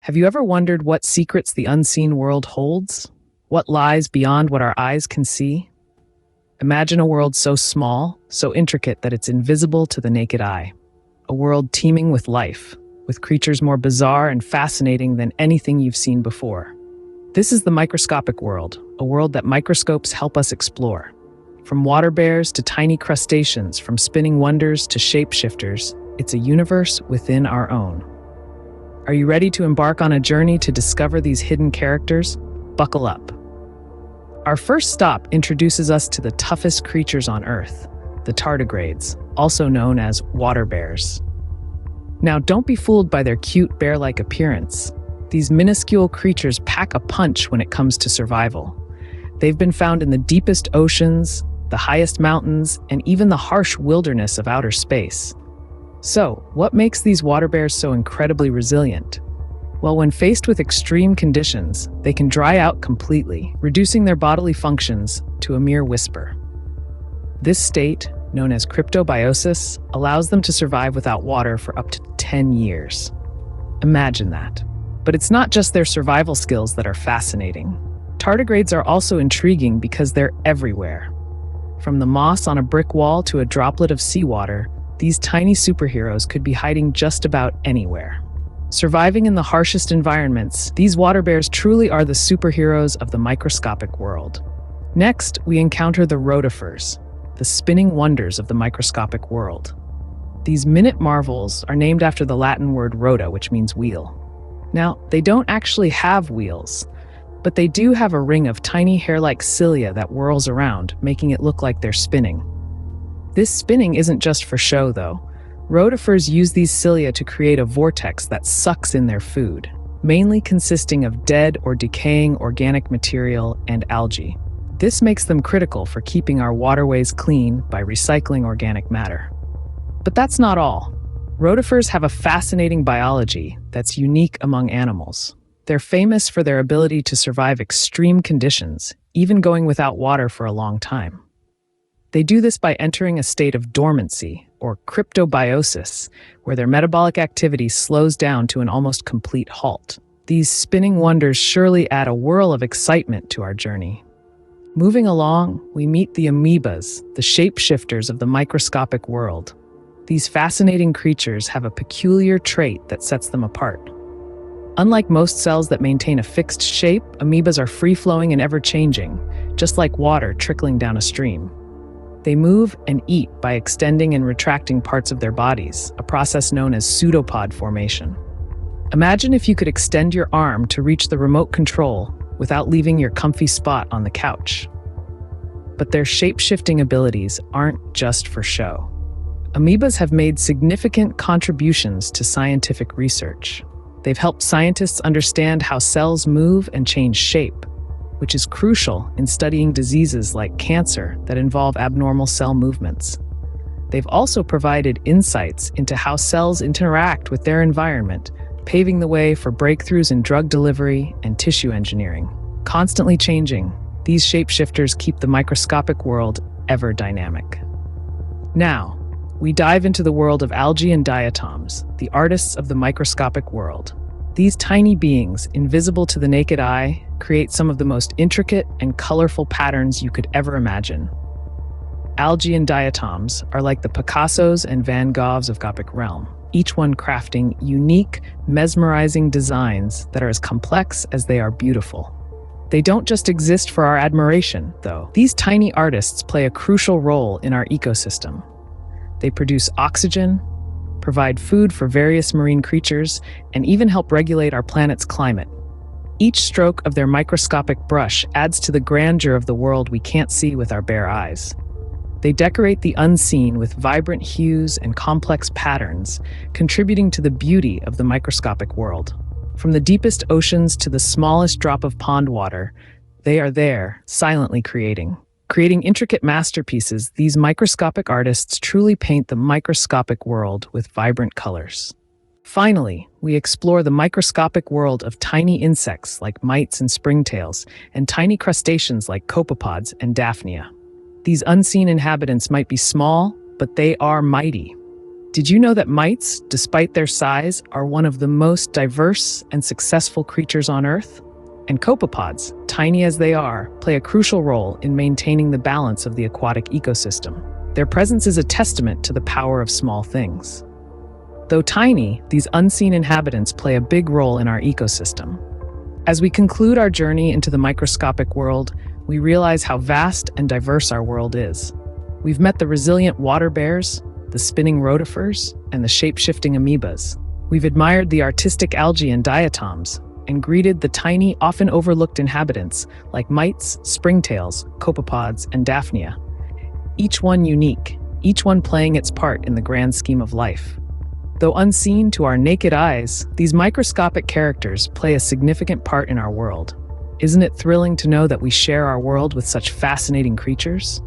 Have you ever wondered what secrets the unseen world holds? What lies beyond what our eyes can see? Imagine a world so small, so intricate that it's invisible to the naked eye. A world teeming with life, with creatures more bizarre and fascinating than anything you've seen before. This is the microscopic world, a world that microscopes help us explore. From water bears to tiny crustaceans, from spinning wonders to shapeshifters, it's a universe within our own. Are you ready to embark on a journey to discover these hidden characters? Buckle up. Our first stop introduces us to the toughest creatures on Earth, the tardigrades, also known as water bears. Now, don't be fooled by their cute bear-like appearance. These minuscule creatures pack a punch when it comes to survival. They've been found in the deepest oceans, the highest mountains, and even the harsh wilderness of outer space. So, what makes these water bears so incredibly resilient? Well, when faced with extreme conditions, they can dry out completely, reducing their bodily functions to a mere whisper. This state, known as cryptobiosis, allows them to survive without water for up to 10 years. Imagine that. But it's not just their survival skills that are fascinating. Tardigrades are also intriguing because they're everywhere. From the moss on a brick wall to a droplet of seawater, these tiny superheroes could be hiding just about anywhere. Surviving in the harshest environments, these water bears truly are the superheroes of the microscopic world. Next, we encounter the rotifers, the spinning wonders of the microscopic world. These minute marvels are named after the Latin word rota, which means wheel. Now, they don't actually have wheels, but they do have a ring of tiny hair-like cilia that whirls around, making it look like they're spinning. This spinning isn't just for show, though. Rotifers use these cilia to create a vortex that sucks in their food, mainly consisting of dead or decaying organic material and algae. This makes them critical for keeping our waterways clean by recycling organic matter. But that's not all. Rotifers have a fascinating biology that's unique among animals. They're famous for their ability to survive extreme conditions, even going without water for a long time. They do this by entering a state of dormancy, or cryptobiosis, where their metabolic activity slows down to an almost complete halt. These spinning wonders surely add a whirl of excitement to our journey. Moving along, we meet the amoebas, the shapeshifters of the microscopic world. These fascinating creatures have a peculiar trait that sets them apart. Unlike most cells that maintain a fixed shape, amoebas are free-flowing and ever-changing, just like water trickling down a stream. They move and eat by extending and retracting parts of their bodies, a process known as pseudopod formation. Imagine if you could extend your arm to reach the remote control without leaving your comfy spot on the couch. But their shape-shifting abilities aren't just for show. Amoebas have made significant contributions to scientific research. They've helped scientists understand how cells move and change shape, which is crucial in studying diseases like cancer that involve abnormal cell movements. They've also provided insights into how cells interact with their environment, paving the way for breakthroughs in drug delivery and tissue engineering. Constantly changing, these shapeshifters keep the microscopic world ever dynamic. Now, we dive into the world of algae and diatoms, the artists of the microscopic world. These tiny beings, invisible to the naked eye, create some of the most intricate and colorful patterns you could ever imagine. Algae and diatoms are like the Picassos and Van Goghs of Gothic realm, each one crafting unique, mesmerizing designs that are as complex as they are beautiful. They don't just exist for our admiration, though. These tiny artists play a crucial role in our ecosystem. They produce oxygen, provide food for various marine creatures, and even help regulate our planet's climate. Each stroke of their microscopic brush adds to the grandeur of the world we can't see with our bare eyes. They decorate the unseen with vibrant hues and complex patterns, contributing to the beauty of the microscopic world. From the deepest oceans to the smallest drop of pond water, they are there, silently creating. Creating intricate masterpieces, these microscopic artists truly paint the microscopic world with vibrant colors. Finally, we explore the microscopic world of tiny insects like mites and springtails, and tiny crustaceans like copepods and daphnia. These unseen inhabitants might be small, but they are mighty. Did you know that mites, despite their size, are one of the most diverse and successful creatures on Earth? And copepods, tiny as they are, play a crucial role in maintaining the balance of the aquatic ecosystem. Their presence is a testament to the power of small things. Though tiny, these unseen inhabitants play a big role in our ecosystem. As we conclude our journey into the microscopic world, we realize how vast and diverse our world is. We've met the resilient water bears, the spinning rotifers, and the shape-shifting amoebas. We've admired the artistic algae and diatoms, and greeted the tiny, often overlooked inhabitants like mites, springtails, copepods, and daphnia. Each one unique, each one playing its part in the grand scheme of life. Though unseen to our naked eyes, these microscopic characters play a significant part in our world. Isn't it thrilling to know that we share our world with such fascinating creatures?